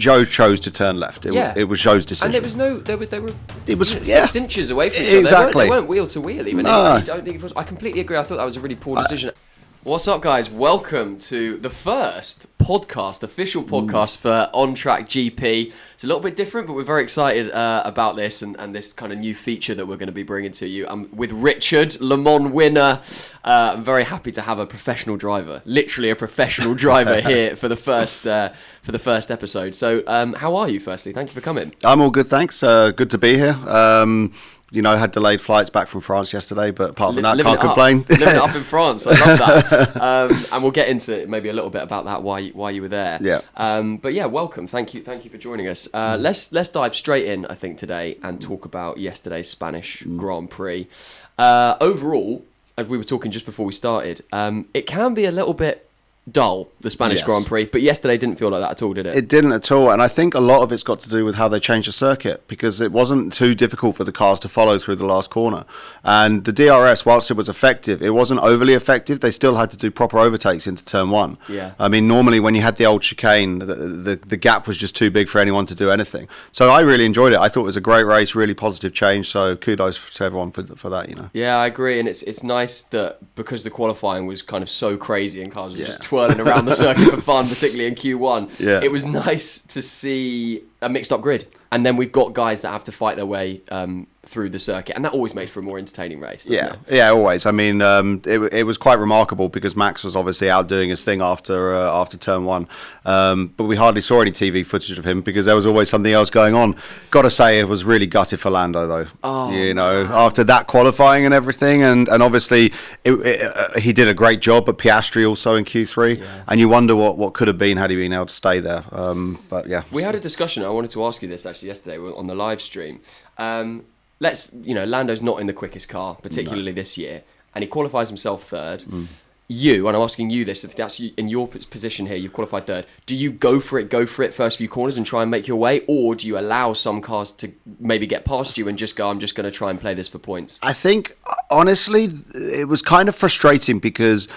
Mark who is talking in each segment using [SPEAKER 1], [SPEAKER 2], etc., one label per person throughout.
[SPEAKER 1] Zhou chose to turn left. It was Zhou's decision.
[SPEAKER 2] And there was no, they were
[SPEAKER 1] It was
[SPEAKER 2] 6 inches away from each other.
[SPEAKER 1] Exactly.
[SPEAKER 2] They weren't wheel to wheel even.
[SPEAKER 1] No.
[SPEAKER 2] I don't think it was. I completely agree. I thought that was a really poor decision. What's up, guys? Welcome to the first official podcast for On Track GP. It's a little bit different, but we're very excited about this and this kind of new feature that we're going to be bringing to you. I'm with Richard, Le Mans winner. I'm very happy to have a professional driver, literally a professional driver here for the first episode. So, how are you? Firstly, thank you for coming.
[SPEAKER 1] I'm all good, thanks. Good to be here. Had delayed flights back from France yesterday, but apart from that, can't complain.
[SPEAKER 2] Living it up in France, I love that. And we'll get into maybe a little bit about that, why you were there.
[SPEAKER 1] Yeah.
[SPEAKER 2] But yeah, welcome. Thank you for joining us. Let's dive straight in, I think, today and talk about yesterday's Spanish Grand Prix. Overall, as we were talking just before we started, it can be a little bit dull, the Spanish Grand Prix, but yesterday didn't feel like that at all, did it?
[SPEAKER 1] It didn't at all, and I think a lot of it's got to do with how they changed the circuit, because it wasn't too difficult for the cars to follow through the last corner. And the DRS, whilst it was effective, it wasn't overly effective. They still had to do proper overtakes into turn one.
[SPEAKER 2] Yeah.
[SPEAKER 1] I mean, normally when you had the old chicane, the gap was just too big for anyone to do anything. So I really enjoyed it. I thought it was a great race, really positive change, so kudos to everyone for that,
[SPEAKER 2] Yeah, I agree, and it's nice that because the qualifying was kind of so crazy and cars were just twirling around the circuit for fun, particularly in Q1.
[SPEAKER 1] Yeah.
[SPEAKER 2] It was nice to see a mixed up grid, and then we've got guys that have to fight their way through the circuit, and that always makes for a more entertaining race, doesn't it?
[SPEAKER 1] Yeah, always. I mean, it was quite remarkable because Max was obviously out doing his thing after turn one, but we hardly saw any TV footage of him because there was always something else going on. Got to say, it was really gutted for Lando though. After that qualifying and everything, and obviously he did a great job, but Piastri also in Q3, and you wonder what could have been had he been able to stay there. But yeah,
[SPEAKER 2] we had a discussion. I wanted to ask you this actually yesterday on the live stream. Lando's not in the quickest car, particularly this year, and he qualifies himself third. And I'm asking you this, if that's you, in your position here, you've qualified third, do you go for it first few corners and try and make your way, or do you allow some cars to maybe get past you and just go, I'm just going to try and play this for points?
[SPEAKER 1] I think, honestly, it was kind of frustrating because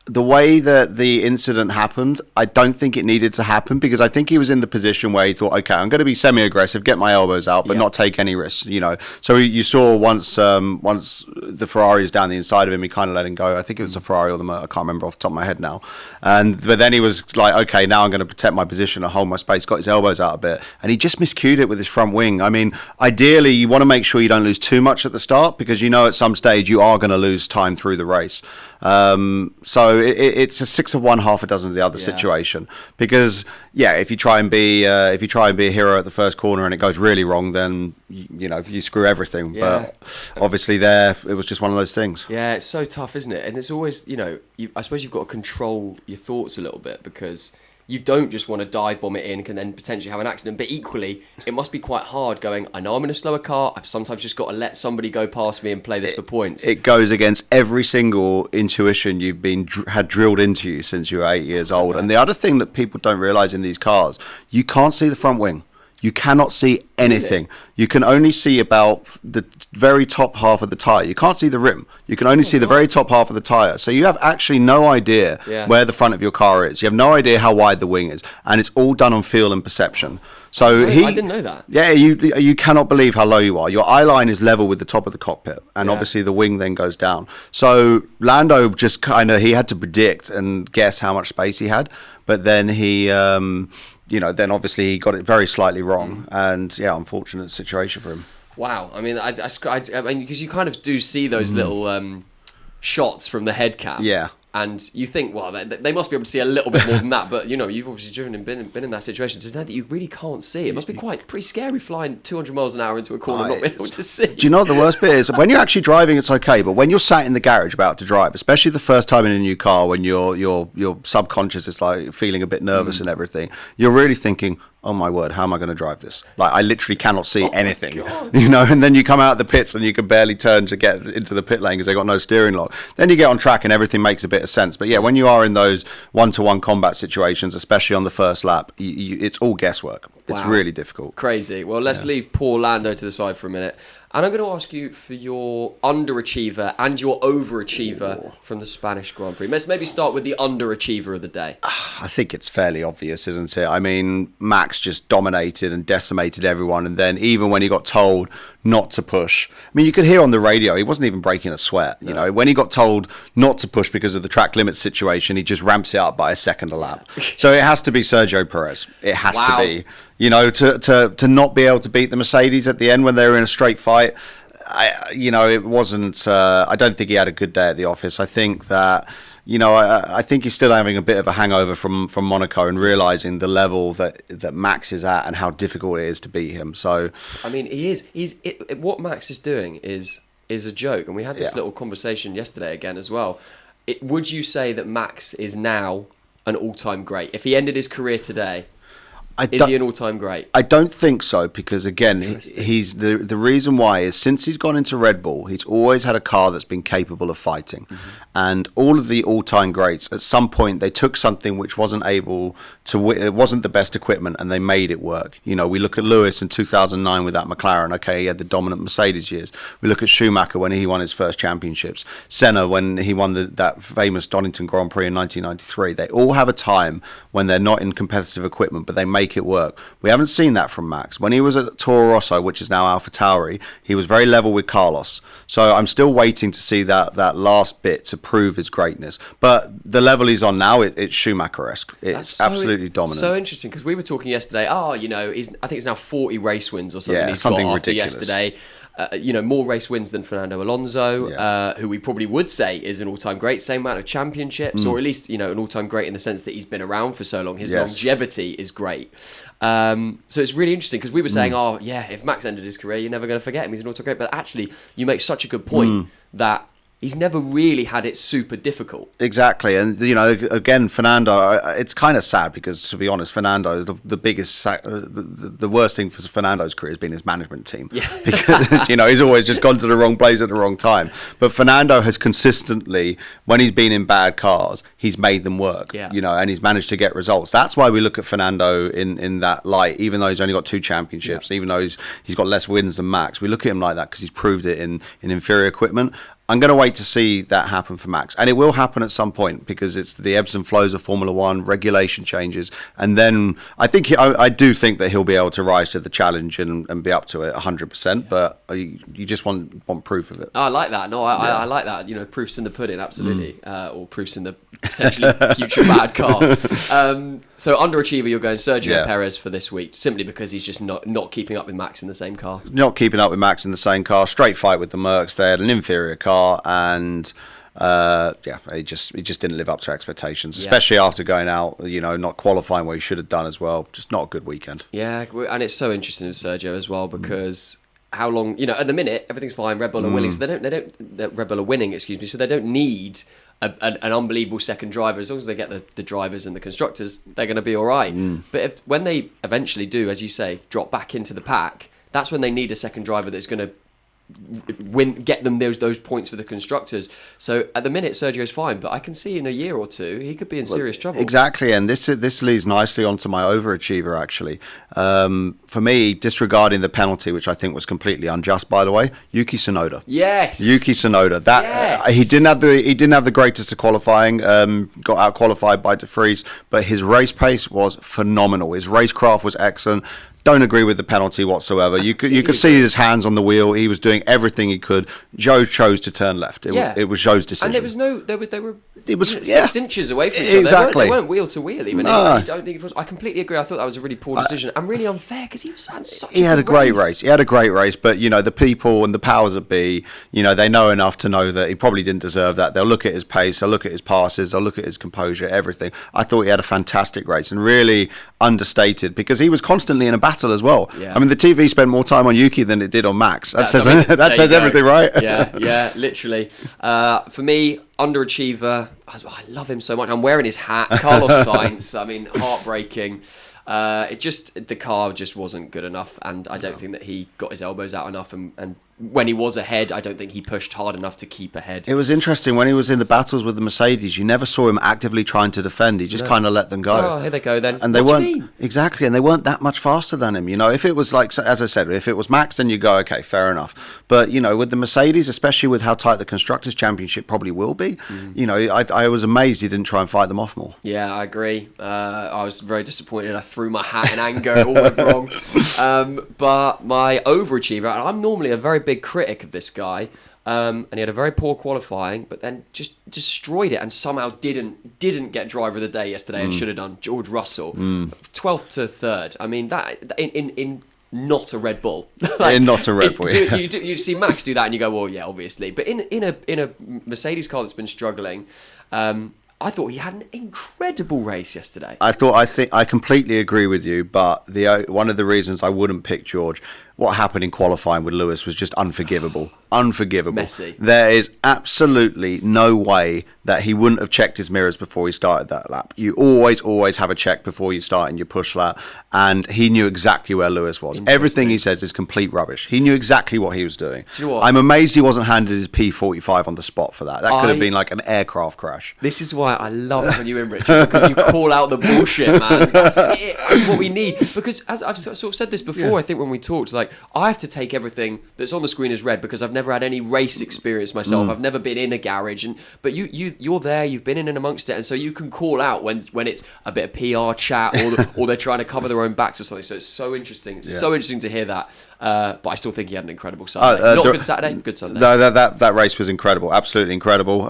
[SPEAKER 1] the way that the incident happened, I don't think it needed to happen, because I think he was in the position where he thought, okay, I'm going to be semi-aggressive, get my elbows out, but not take any risks, So you saw once the Ferrari is down the inside of him, he kind of let him go. I think it was the Ferrari or the Merc, I can't remember off the top of my head now. But then he was like, okay, now I'm going to protect my position and hold my space, got his elbows out a bit, and he just miscued it with his front wing. I mean, ideally, you want to make sure you don't lose too much at the start, because at some stage you are going to lose time through the race. So it's a 6 of one, half a dozen of the other situation, because if you try and be a hero at the first corner and it goes really wrong, then you screw everything. But obviously it was just one of those things.
[SPEAKER 2] Yeah, it's so tough, isn't it? And it's always I suppose you've got to control your thoughts a little bit, because you don't just want to dive bomb it in and then potentially have an accident. But equally, it must be quite hard going, I know I'm in a slower car, I've sometimes just got to let somebody go past me and play this for points.
[SPEAKER 1] It goes against every single intuition you've had drilled into you since you were 8 years old. And the other thing that people don't realise in these cars, you can't see the front wing. You cannot see anything. You can only see about the very top half of the tyre. You can't see the rim. You can only see the very top half of the tyre. So you have actually no idea where the front of your car is. You have no idea how wide the wing is. And it's all done on feel and perception. So
[SPEAKER 2] I didn't know that.
[SPEAKER 1] Yeah, you cannot believe how low you are. Your eye line is level with the top of the cockpit. And obviously the wing then goes down. So Lando just he had to predict and guess how much space he had. But then then obviously he got it very slightly wrong, and unfortunate situation for him.
[SPEAKER 2] Wow, I mean, I mean, because you kind of do see those little shots from the head cam.
[SPEAKER 1] Yeah.
[SPEAKER 2] And you think, well, they must be able to see a little bit more than that. But, you've obviously driven and been in that situation. To know that you really can't see. It must be pretty scary flying 200 miles an hour into a corner and not being able to see.
[SPEAKER 1] Do you know what the worst bit is? When you're actually driving, it's okay. But when you're sat in the garage about to drive, especially the first time in a new car, when your subconscious is like feeling a bit nervous and everything, you're really thinking, oh my word, how am I going to drive this? Like, I literally cannot see anything, and then you come out of the pits and you can barely turn to get into the pit lane because they've got no steering lock. Then you get on track and everything makes a bit of sense. But when you are in those one-to-one combat situations, especially on the first lap, it's all guesswork. It's really difficult.
[SPEAKER 2] Crazy. Well, let's leave poor Lando to the side for a minute. And I'm going to ask you for your underachiever and your overachiever from the Spanish Grand Prix. Let's maybe start with the underachiever of the day.
[SPEAKER 1] I think it's fairly obvious, isn't it? I mean, Max just dominated and decimated everyone. And then even when he got told not to push, I mean, you could hear on the radio, he wasn't even breaking a sweat. You know, when he got told not to push because of the track limit situation, he just ramps it up by a second a lap. So it has to be Sergio Perez. It has to be. You know, to not be able to beat the Mercedes at the end when they were in a straight fight, it wasn't. I don't think he had a good day at the office. I think that, I think he's still having a bit of a hangover from Monaco and realizing the level that Max is at and how difficult it is to beat him. So,
[SPEAKER 2] I mean, he is. What Max is doing is a joke, and we had this little conversation yesterday again as well. Would you say that Max is now an all-time great? If he ended his career today, is he an all-time great?
[SPEAKER 1] I don't think so, because again, he's the reason why is since he's gone into Red Bull, he's always had a car that's been capable of fighting. And all of the all-time greats, at some point, they took something which wasn't able to, it wasn't the best equipment, and they made it work. You know, we look at Lewis in 2009 with that McLaren. Okay, he had the dominant Mercedes years. We look at Schumacher when he won his first championships. Senna when he won that famous Donington Grand Prix in 1993. They all have a time when they're not in competitive equipment, but they make it work. We haven't seen that from Max. When he was at Toro Rosso, which is now AlphaTauri, he was very level with Carlos. So I'm still waiting to see that last bit to prove his greatness. But the level he's on now, it's Schumacher-esque. It's absolutely dominant.
[SPEAKER 2] So interesting, because we were talking yesterday, I think it's now 40 race wins or something he's
[SPEAKER 1] something
[SPEAKER 2] got after
[SPEAKER 1] ridiculous.
[SPEAKER 2] Yesterday. More race wins than Fernando Alonso, who we probably would say is an all-time great. Same amount of championships, or at least, an all-time great in the sense that he's been around for so long. His longevity is great. So it's really interesting, because we were saying, if Max ended his career, you're never going to forget him. He's an all-time great. But actually, you make such a good point that he's never really had it super difficult.
[SPEAKER 1] Exactly. And, again, Fernando, it's kind of sad because, to be honest, Fernando is the biggest, the worst thing for Fernando's career has been his management team. Yeah. Because, he's always just gone to the wrong place at the wrong time. But Fernando has consistently, when he's been in bad cars, he's made them work, and he's managed to get results. That's why we look at Fernando in that light, even though he's only got 2 championships, even though he's got less wins than Max. We look at him like that because he's proved it in inferior equipment. I'm going to wait to see that happen for Max. And it will happen at some point, because it's the ebbs and flows of Formula One, regulation changes. And then I do think that he'll be able to rise to the challenge and be up to it 100%. But you just want proof of it.
[SPEAKER 2] I like that. No, I like that. Proofs in the pudding, absolutely. Or proofs in the potentially future bad car. So underachiever, you're going Sergio Perez for this week, simply because he's just not keeping up with Max in the same car.
[SPEAKER 1] Not keeping up with Max in the same car. Straight fight with the Mercs. They had an inferior car. And he just didn't live up to expectations, especially after going out, not qualifying where he should have done as well. Just not a good weekend.
[SPEAKER 2] Yeah, and it's so interesting with Sergio as well, because how long, at the minute everything's fine. Red Bull are winning, so Red Bull are winning, excuse me, so they don't need an unbelievable second driver. As long as they get the drivers and the constructors, they're going to be all right. But when they eventually do, as you say, drop back into the pack, that's when they need a second driver that's going to get them those points for the constructors. So at the minute Sergio's fine, but I can see in a year or two he could be in serious trouble.
[SPEAKER 1] Exactly, and this leads nicely onto my overachiever actually. For me, disregarding the penalty, which I think was completely unjust, by the way, Yuki Tsunoda. Yuki Tsunoda. He didn't have the greatest of qualifying. Got out qualified by De Vries, but his race pace was phenomenal. His racecraft was excellent. Don't agree with the penalty whatsoever. You could see his hands on the wheel. He was doing everything he could. Zhou chose to turn left. It was Zhou's decision.
[SPEAKER 2] And there was they were 6 inches away from each other.
[SPEAKER 1] Exactly.
[SPEAKER 2] They weren't wheel to wheel even. I don't think it was. I completely agree. I thought that was a really poor decision and really unfair, because he was such
[SPEAKER 1] He had a great race. He had a great race, but the people and the powers that be, they know enough to know that he probably didn't deserve that. They'll look at his pace, they'll look at his passes, they'll look at his composure, everything. I thought he had a fantastic race and really understated, because he was constantly in a battle as well. I mean, the TV spent more time on Yuki than it did on Max. That says everything, right?
[SPEAKER 2] Yeah, literally. For me, underachiever, I love him so much. I'm wearing his hat. Carlos Sainz. I mean, heartbreaking. The car just wasn't good enough, and I don't think that he got his elbows out enough, and when he was ahead, I don't think he pushed hard enough to keep ahead.
[SPEAKER 1] It was interesting when he was in the battles with the Mercedes. You never saw him actively trying to defend. He just kind of let them go.
[SPEAKER 2] Oh, here they go then.
[SPEAKER 1] And they weren't exactly, and they weren't that much faster than him. You know, if it was like, as I said, if it was Max, then you go, okay, fair enough. But you know, with the Mercedes, especially with how tight the constructors' championship probably will be, you know, I was amazed he didn't try and fight them off more.
[SPEAKER 2] Yeah, I agree. I was very disappointed. I threw my hat in anger. It all went wrong. But my overachiever, and I'm normally a very big critic of this guy, and he had a very poor qualifying, but then just destroyed it, and somehow didn't get driver of the day yesterday, and should have done. George Russell, 12th to 3rd. I mean, that in not a Red Bull.
[SPEAKER 1] In not a Red Bull.
[SPEAKER 2] You see Max do that, and you go, well, yeah, obviously. But in a Mercedes car that's been struggling, I thought he had an incredible race yesterday.
[SPEAKER 1] I completely agree with you, but one of the reasons I wouldn't pick George, what happened in qualifying with Lewis was just unforgivable. Unforgivable.
[SPEAKER 2] Messy.
[SPEAKER 1] There is absolutely no way that he wouldn't have checked his mirrors before he started that lap. You always have a check before you start in your push lap, and he knew exactly where Lewis was. Everything he says is complete rubbish. He knew exactly what he was doing.
[SPEAKER 2] Do you know what?
[SPEAKER 1] I'm amazed he wasn't handed his P45 on the spot for that. That could have been like an aircraft crash.
[SPEAKER 2] This is why I love when you in, Richard, because you call out the bullshit, man. That's it. That's what we need. Because as I've sort of said this before, I think when we talked, like, I have to take everything that's on the screen as read because I've never had any race experience myself. I've never been in a garage, but you're there. You've been in and amongst it, and so you can call out when it's a bit of PR chat or they're trying to cover their own backs or something. So it's so interesting. It's so interesting to hear that. But I still think he had an incredible Saturday. Not a good Saturday, good Sunday.
[SPEAKER 1] No, that race was incredible, absolutely incredible.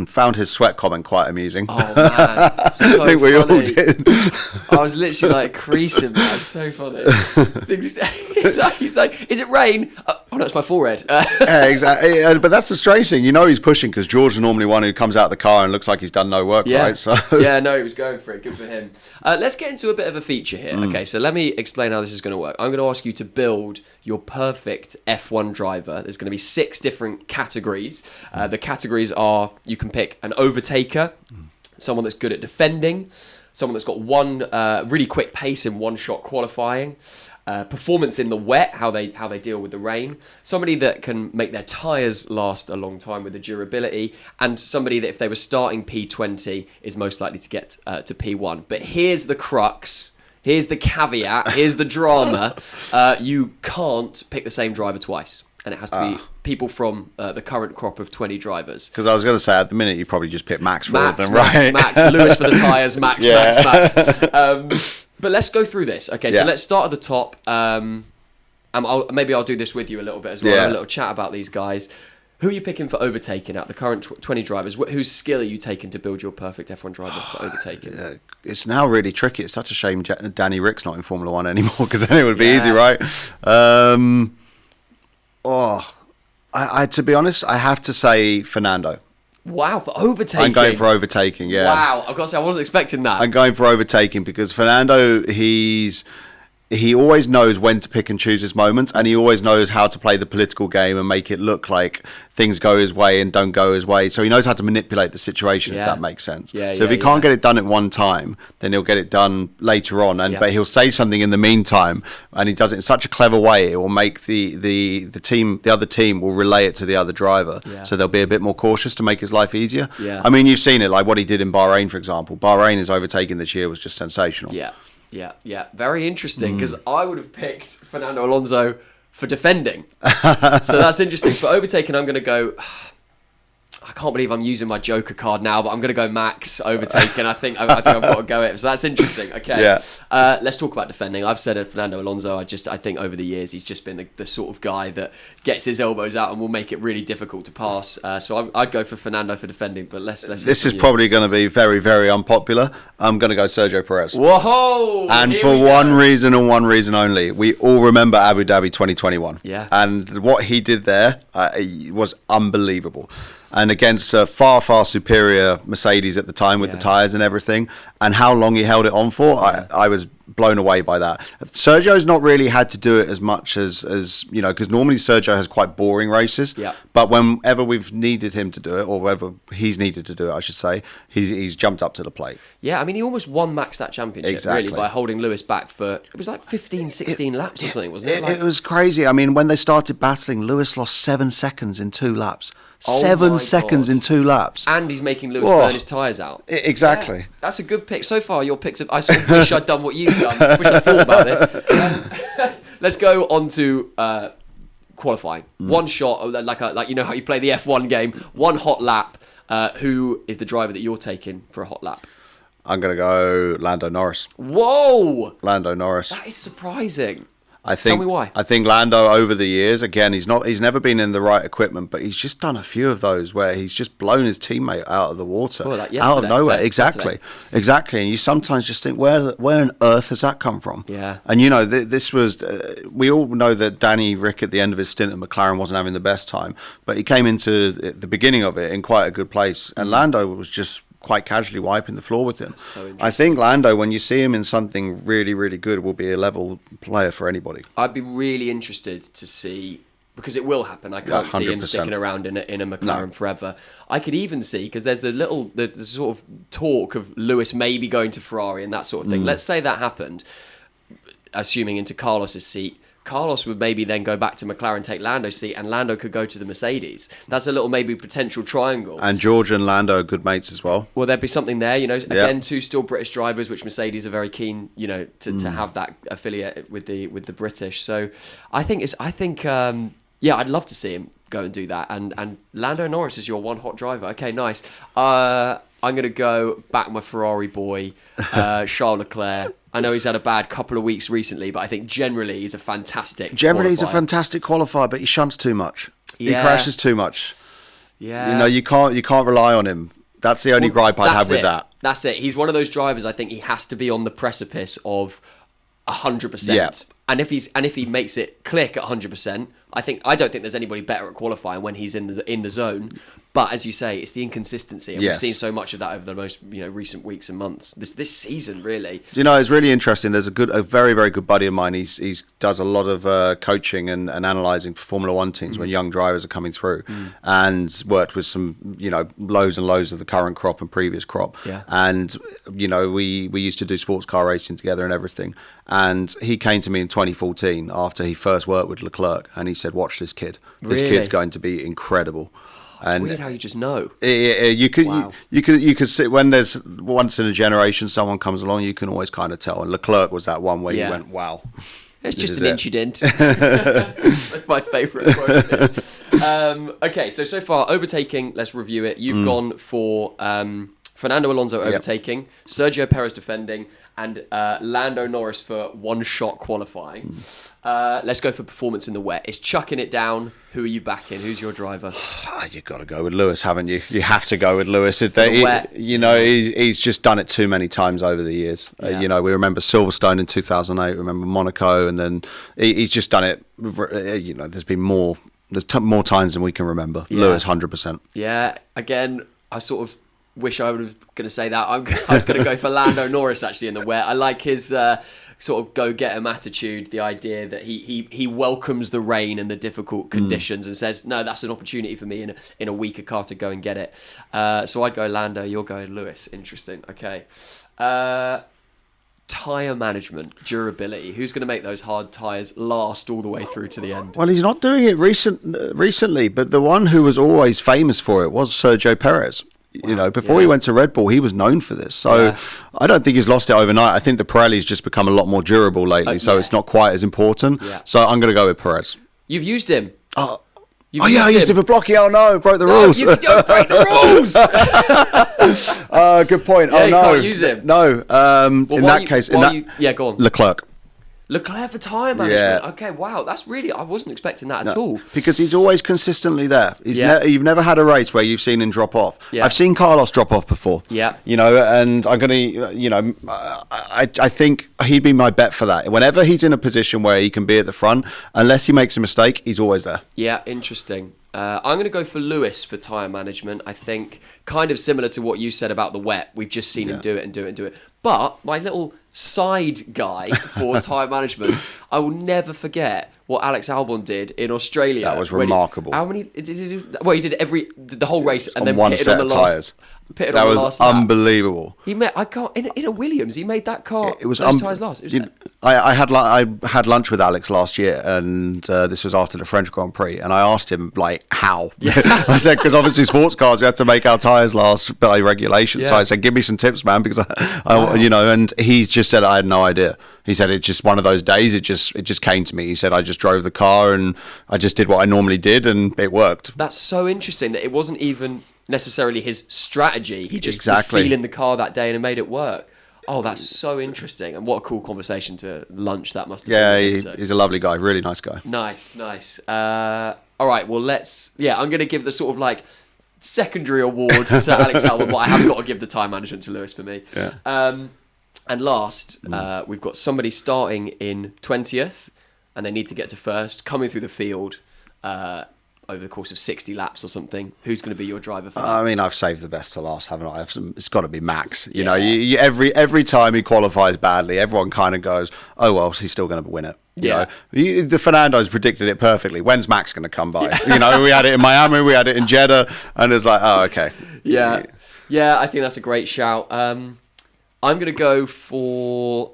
[SPEAKER 1] Found his sweat comment quite amusing.
[SPEAKER 2] Oh man, so
[SPEAKER 1] I think we
[SPEAKER 2] funny.
[SPEAKER 1] all did.
[SPEAKER 2] I was literally like creasing. That was so funny. He's like, "Is it rain?" Oh no, it's my forehead.
[SPEAKER 1] Yeah, exactly. But that's the strange thing. You know, he's pushing because George is normally one who comes out of the car and looks like he's done no work, right? So
[SPEAKER 2] yeah, no, he was going for it. Good for him. Let's get into a bit of a feature here. Okay, so let me explain how this is going to work. I'm going to ask you to build your perfect F1 driver. There's going to be 6 different categories. The categories are, you can pick an overtaker, someone that's good at defending, someone that's got one really quick pace in one-shot qualifying, performance in the wet, how they deal with the rain, somebody that can make their tyres last a long time with the durability, and somebody that if they were starting P20 is most likely to get to P1. But here's the crux. Here's the caveat. Here's the drama. You can't pick the same driver twice. And it has to be people from the current crop of 20 drivers.
[SPEAKER 1] Because I was going to say, at the minute, you probably just pick Max for all of them, right?
[SPEAKER 2] Max. Lewis for the tyres. Max. But let's go through this. Okay, so let's start at the top. Maybe I'll do this with you a little bit as well.
[SPEAKER 1] Yeah.
[SPEAKER 2] A little chat about these guys. Who are you picking for overtaking out the current 20 drivers? Whose skill are you taking to build your perfect F1 driver for overtaking?
[SPEAKER 1] It's now really tricky. It's such a shame Danny Rick's not in Formula 1 anymore, because then it would be easy, right? To be honest, I have to say Fernando.
[SPEAKER 2] Wow, for overtaking.
[SPEAKER 1] I'm going for overtaking, yeah.
[SPEAKER 2] Wow, I've got to say, I wasn't expecting that.
[SPEAKER 1] I'm going for overtaking because Fernando, he always knows when to pick and choose his moments, and he always knows how to play the political game and make it look like things go his way and don't go his way. So he knows how to manipulate the situation, if that makes sense. So if he can't get it done at one time, then he'll get it done later on. But he'll say something in the meantime, and he does it in such a clever way. It will make the other team will relay it to the other driver. So they'll be a bit more cautious to make his life easier. I mean, you've seen it, like what he did in Bahrain, for example. Bahrain overtaking this year was just sensational.
[SPEAKER 2] Yeah. Very interesting, because I would have picked Fernando Alonso for defending. So that's interesting. For overtaking, I'm going to go... I can't believe I'm using my Joker card now, but I'm going to go Max overtaking. I think I've got to go it. So that's interesting. Okay. Let's talk about defending. I've said Fernando Alonso. I think over the years he's just been the sort of guy that gets his elbows out and will make it really difficult to pass. So I'd go for Fernando for defending. But let's.
[SPEAKER 1] This is probably going to be very, very unpopular. I'm going to go Sergio Perez.
[SPEAKER 2] Whoa!
[SPEAKER 1] And for one reason and one reason only, we all remember Abu Dhabi 2021.
[SPEAKER 2] Yeah.
[SPEAKER 1] And what he did there was unbelievable. And against a far, far superior Mercedes at the time with the tyres and everything, and how long he held it on for, I was blown away by that. Sergio's not really had to do it as much as because normally Sergio has quite boring races.
[SPEAKER 2] Yeah.
[SPEAKER 1] But whenever we've needed him to do it, or whenever he's needed to do it, I should say, he's jumped up to the plate.
[SPEAKER 2] Yeah, I mean, he almost won Max that championship, really, by holding Lewis back for, it was like 15, 16 laps or something, wasn't it?
[SPEAKER 1] It was crazy. I mean, when they started battling, Lewis lost 7 seconds in 2 laps.
[SPEAKER 2] Oh
[SPEAKER 1] 7 seconds in 2 laps.
[SPEAKER 2] And he's making Lewis burn his tyres out.
[SPEAKER 1] Exactly.
[SPEAKER 2] Yeah, that's a good pick. So far, your picks I sort of wish I'd done what you've done. Wish I'd thought about this. Let's go on to qualifying. One shot, like you know how you play the F1 game. One hot lap. Who is the driver that you're taking for a hot lap?
[SPEAKER 1] I'm going to go Lando Norris.
[SPEAKER 2] Whoa!
[SPEAKER 1] Lando Norris.
[SPEAKER 2] That is surprising.
[SPEAKER 1] Tell
[SPEAKER 2] me why.
[SPEAKER 1] I think Lando over the years, again, he's never been in the right equipment, but he's just done a few of those where he's just blown his teammate out of the water, out of nowhere. Exactly. And you sometimes just think, where on earth has that come from?
[SPEAKER 2] Yeah.
[SPEAKER 1] And this was, we all know that Danny Rick at the end of his stint at McLaren wasn't having the best time, but he came into the beginning of it in quite a good place, and Lando was just quite casually wiping the floor with him.
[SPEAKER 2] So
[SPEAKER 1] I think Lando, when you see him in something really, really good, will be a level player for anybody.
[SPEAKER 2] I'd be really interested to see, because it will happen. I can't see him sticking around in a McLaren forever. I could even see, because there's the sort of talk of Lewis maybe going to Ferrari and that sort of thing. Let's say that happened, assuming into Carlos's seat. Carlos would maybe then go back to McLaren, take Lando's seat, and Lando could go to the Mercedes. That's a little maybe potential triangle.
[SPEAKER 1] And George and Lando are good mates as well.
[SPEAKER 2] Well, there'd be something there, Again, 2 still British drivers, which Mercedes are very keen, to have that affiliate with the British. So I think I'd love to see him go and do that. And Lando Norris is your one hot driver. Okay, nice. I'm going to go back my Ferrari boy, Charles Leclerc. I know he's had a bad couple of weeks recently, but I think generally he's a fantastic
[SPEAKER 1] qualifier, but he shunts too much. Yeah. He crashes too much.
[SPEAKER 2] Yeah.
[SPEAKER 1] You can't rely on him. That's the only gripe I'd have with that.
[SPEAKER 2] That's it. He's one of those drivers, I think he has to be on the precipice of 100%.
[SPEAKER 1] Yeah.
[SPEAKER 2] And if he makes it click at 100%, I don't think there's anybody better at qualifying when he's in the zone. But as you say, it's the inconsistency, and we've seen so much of that over the most recent weeks and months. This season, really.
[SPEAKER 1] It's really interesting. There's a very, very good buddy of mine. He's does a lot of coaching and analysing for Formula One teams when young drivers are coming through, and worked with some loads and loads of the current crop and previous crop.
[SPEAKER 2] Yeah.
[SPEAKER 1] And we used to do sports car racing together and everything. And he came to me in 2014 after he first worked with Leclerc, and he said, "Watch this kid. This kid's going to be incredible."
[SPEAKER 2] It's weird how you just know.
[SPEAKER 1] You could see when there's once in a generation someone comes along, you can always kind of tell. And Leclerc was that one where you went, "Wow,
[SPEAKER 2] it's just an incident." That's my favourite quote. Okay, so far overtaking. Let's review it. You've gone for Fernando Alonso overtaking, Sergio Perez defending, and Lando Norris for one-shot qualifying. Let's go for performance in the wet. It's chucking it down. Who are you backing? Who's your driver?
[SPEAKER 1] You've got to go with Lewis, haven't you? You have to go with Lewis. He's just done it too many times over the years.
[SPEAKER 2] Yeah.
[SPEAKER 1] We remember Silverstone in 2008. We remember Monaco, and then he's just done it. There's been more. There's more times than we can remember. Yeah. Lewis, 100%.
[SPEAKER 2] Yeah. Again, I sort of wish I was going to say that. I was going to go for Lando Norris actually in the wet. I like his sort of go-get-em attitude, the idea that he welcomes the rain and the difficult conditions and says, no, that's an opportunity for me in a weaker car to go and get it. So I'd go Lando, you're going Lewis. Interesting. Okay. Tyre management, durability. Who's going to make those hard tyres last all the way through to the end?
[SPEAKER 1] Well, he's not doing it recently, but the one who was always famous for it was Sergio Perez. Wow. Before he went to Red Bull, he was known for this. So I don't think he's lost it overnight. I think the Pirelli's just become a lot more durable lately, so it's not quite as important. Yeah. So I'm going to go with Perez.
[SPEAKER 2] You've used him.
[SPEAKER 1] I used him for blocking. Oh no, broke the rules.
[SPEAKER 2] You don't break the rules.
[SPEAKER 1] Good point.
[SPEAKER 2] Yeah, you can't use him.
[SPEAKER 1] No. In that case,
[SPEAKER 2] go on.
[SPEAKER 1] Leclerc
[SPEAKER 2] for tyre management. Yeah. Okay, wow, that's really, I wasn't expecting that at all.
[SPEAKER 1] Because he's always consistently there. You've never had a race where you've seen him drop off.
[SPEAKER 2] Yeah.
[SPEAKER 1] I've seen Carlos drop off before.
[SPEAKER 2] Yeah.
[SPEAKER 1] And I'm going to, I think he'd be my bet for that. Whenever he's in a position where he can be at the front, unless he makes a mistake, he's always there.
[SPEAKER 2] Yeah, interesting. I'm going to go for Lewis for tyre management. I think kind of similar to what you said about the wet. We've just seen him do it and do it and do it. But my little side guy for tyre management, I will never forget what Alex Albon did in Australia.
[SPEAKER 1] That was remarkable.
[SPEAKER 2] How many did he do? Well, he did the whole race and
[SPEAKER 1] on
[SPEAKER 2] then
[SPEAKER 1] one
[SPEAKER 2] pitted
[SPEAKER 1] set
[SPEAKER 2] on the
[SPEAKER 1] of
[SPEAKER 2] last.
[SPEAKER 1] tyres.
[SPEAKER 2] That
[SPEAKER 1] was unbelievable.
[SPEAKER 2] He met in a Williams. He made that car.
[SPEAKER 1] It was
[SPEAKER 2] those tyres last.
[SPEAKER 1] I had lunch with Alex last year, and this was after the French Grand Prix, and I asked him like how. I said because obviously sports cars we had to make our tyres last by regulation. So I said, give me some tips, man, because I you know. And he just said I had no idea. He said it's just one of those days. It just came to me. He said I just drove the car and I just did what I normally did, and it worked.
[SPEAKER 2] That's so interesting that it wasn't even necessarily his strategy. He just was feeling the car that day and it made it work. Oh, that's so interesting. And what a cool conversation to lunch that must have been.
[SPEAKER 1] Yeah, he's a lovely guy, really nice guy.
[SPEAKER 2] Nice. All right, well, I'm going to give the sort of like secondary award to Alex Albon, but I have got to give the time management to Lewis for me.
[SPEAKER 1] Yeah.
[SPEAKER 2] And last, we've got somebody starting in 20th and they need to get to first, coming through the field over the course of 60 laps or something. Who's going to be your driver for that?
[SPEAKER 1] I mean, I've saved the best to last, haven't I? It's got to be Max. You know, every time he qualifies badly, everyone kind of goes, "Oh well, he's still going to win it." You know, the Fernando's predicted it perfectly. When's Max going to come by? You know, we had it in Miami, we had it in Jeddah, and it's like, oh, okay.
[SPEAKER 2] Yeah, I think that's a great shout. I'm going to go for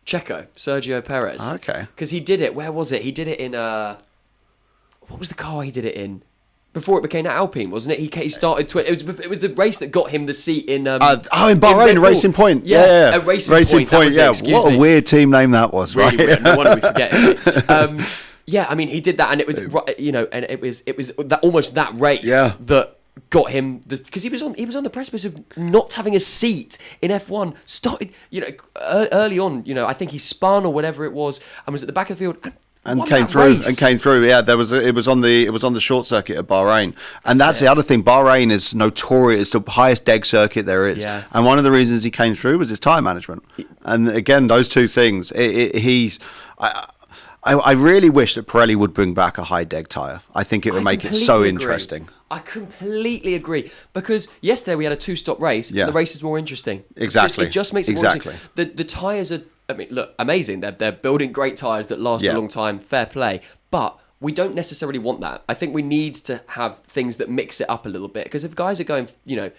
[SPEAKER 2] Sergio Perez.
[SPEAKER 1] Okay.
[SPEAKER 2] Because he did it. Where was it? He did it in what was the car he did it in? Before it became Alpine, wasn't it? He started. It was the race that got him the seat in.
[SPEAKER 1] In Bahrain, Racing Point. Yeah.
[SPEAKER 2] Racing Point.
[SPEAKER 1] Yeah. What a weird team name that was,
[SPEAKER 2] really
[SPEAKER 1] right?
[SPEAKER 2] Weird. No wonder we forget it. Yeah, I mean, he did that, and it was and it was that almost that race that got him because he was on the precipice of not having a seat in F1. Started early on. I think he spun or whatever it was, and was at the back of the field.
[SPEAKER 1] And came through. Yeah, it was on the short circuit of Bahrain, and that's the other thing. Bahrain is notorious; it's the highest deg circuit there is, and one of the reasons he came through was his tyre management. And again, those two things. I really wish that Pirelli would bring back a high deg tyre. I think it would make it so interesting.
[SPEAKER 2] I completely agree because yesterday we had a 2-stop race. And the race is more interesting.
[SPEAKER 1] Exactly.
[SPEAKER 2] It just makes it more interesting. The tyres are. I mean, look, amazing. They're building great tyres that last a long time. Fair play. But we don't necessarily want that. I think we need to have things that mix it up a little bit. Because if guys are going,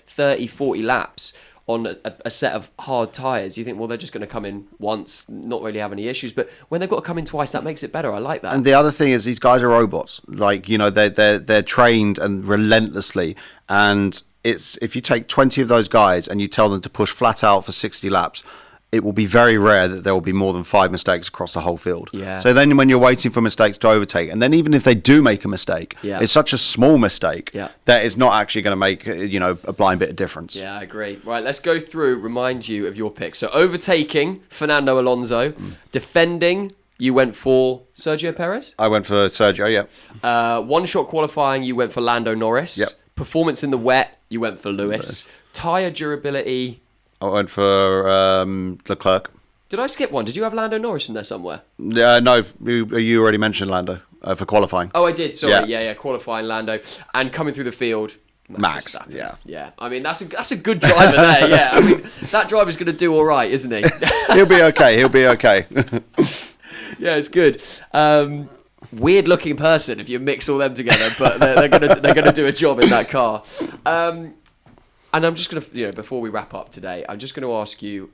[SPEAKER 2] 30, 40 laps on a set of hard tyres, you think, well, they're just going to come in once, not really have any issues. But when they've got to come in twice, that makes it better. I like that.
[SPEAKER 1] And the other thing is these guys are robots. Like, they're trained and relentlessly. And it's if you take 20 of those guys and you tell them to push flat out for 60 laps, it will be very rare that there will be more than 5 mistakes across the whole field.
[SPEAKER 2] Yeah.
[SPEAKER 1] So then when you're waiting for mistakes to overtake, and then even if they do make a mistake, it's such a small mistake that it's not actually going to make, a blind bit of difference.
[SPEAKER 2] Yeah, I agree. Right, let's go through, remind you of your picks. So overtaking, Fernando Alonso. Defending, you went for Sergio Perez?
[SPEAKER 1] I went for Sergio, yeah.
[SPEAKER 2] One-shot qualifying, you went for Lando Norris.
[SPEAKER 1] Yep.
[SPEAKER 2] Performance in the wet, you went for Lewis. Tyre durability...
[SPEAKER 1] I went for Leclerc.
[SPEAKER 2] Did I skip one? Did you have Lando Norris in there somewhere?
[SPEAKER 1] No, you already mentioned Lando for qualifying.
[SPEAKER 2] Oh, I did. Sorry. Yeah. Qualifying Lando and coming through the field.
[SPEAKER 1] Max.
[SPEAKER 2] Yeah. I mean, that's a good driver there. Yeah. I mean, that driver's going to do all right, isn't he?
[SPEAKER 1] He'll be okay.
[SPEAKER 2] Yeah, it's good. Weird looking person if you mix all them together, but they're gonna do a job in that car. And I'm just going to, before we wrap up today, I'm just going to ask you,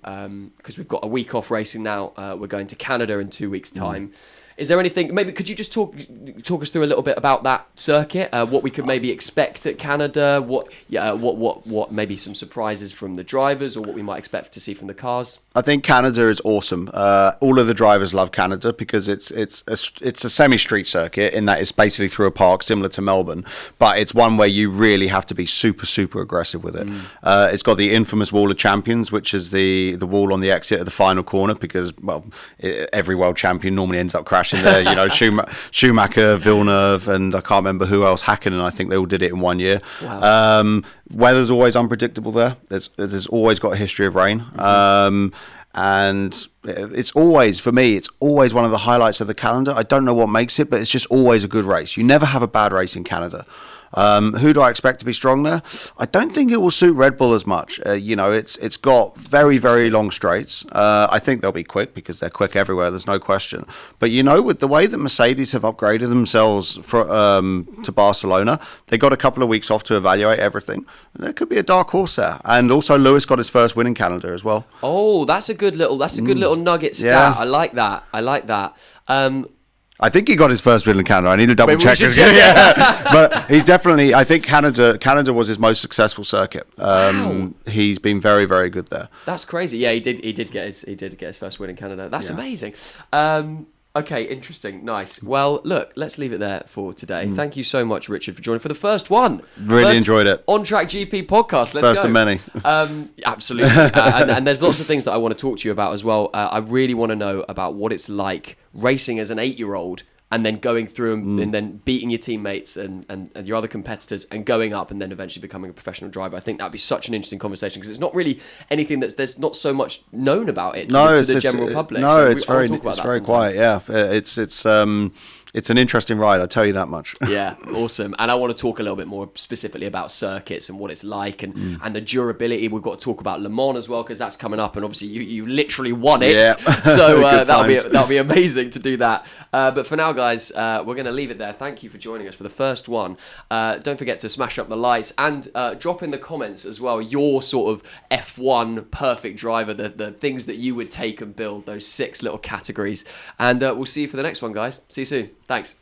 [SPEAKER 2] because we've got a week off racing now, we're going to Canada in 2 weeks' time. Is there anything, maybe could you just talk us through a little bit about that circuit, what we could maybe expect at Canada, what maybe some surprises from the drivers or what we might expect to see from the cars?
[SPEAKER 1] I think Canada is awesome. All of the drivers love Canada because it's a semi-street circuit in that it's basically through a park similar to Melbourne, but it's one where you really have to be super, super aggressive with it. It's got the infamous Wall of Champions, which is the wall on the exit of the final corner because, every world champion normally ends up crashing crashing there. You know, Schumacher, Villeneuve, and I can't remember who else. Hakkinen, I think they all did it in 1 year.
[SPEAKER 2] Wow.
[SPEAKER 1] Weather's always unpredictable there. There's always got a history of rain. And it's always, for me, it's always one of the highlights of the calendar. I don't know what makes it, but it's just always a good race. You never have a bad race in Canada. Who do I expect to be strong there? I don't think it will suit Red Bull as much. You know, it's got very, very long straights. I think they'll be quick because they're quick everywhere. There's no question. But you know, with the way that Mercedes have upgraded themselves to Barcelona, they got a couple of weeks off to evaluate everything. There could be a dark horse there. And also, Lewis got his first win in Canada as well.
[SPEAKER 2] Oh, that's a good little nugget stat.
[SPEAKER 1] Yeah.
[SPEAKER 2] I like that.
[SPEAKER 1] I think he got his first win in Canada. I need to double check. But he's definitely. I think Canada was his most successful circuit.
[SPEAKER 2] Wow.
[SPEAKER 1] He's been very, very good there.
[SPEAKER 2] That's crazy. Yeah, he did get his first win in Canada. That's amazing. Okay, interesting, nice. Well, look, let's leave it there for today. Thank you so much, Richard, for joining for the first one.
[SPEAKER 1] Really enjoyed it.
[SPEAKER 2] On Track GP podcast. Let's go.
[SPEAKER 1] First of many.
[SPEAKER 2] Absolutely. And there's lots of things that I want to talk to you about as well. I really want to know about what it's like racing as an 8-year-old and then going through and then beating your teammates and your other competitors and going up and then eventually becoming a professional driver. I think that'd be such an interesting conversation because it's not really anything there's not so much known about it to the general public.
[SPEAKER 1] No, so it's very quiet. Yeah, it's an interesting ride, I'll tell you that much.
[SPEAKER 2] Yeah, awesome. And I want to talk a little bit more specifically about circuits and what it's like and the durability. We've got to talk about Le Mans as well because that's coming up and obviously you literally won it. Yeah. So that'll be amazing to do that. But for now, guys, we're going to leave it there. Thank you for joining us for the first one. Don't forget to smash up the likes and drop in the comments as well your sort of F1 perfect driver, the things that you would take and build, those 6 little categories. And we'll see you for the next one, guys. See you soon. Thanks.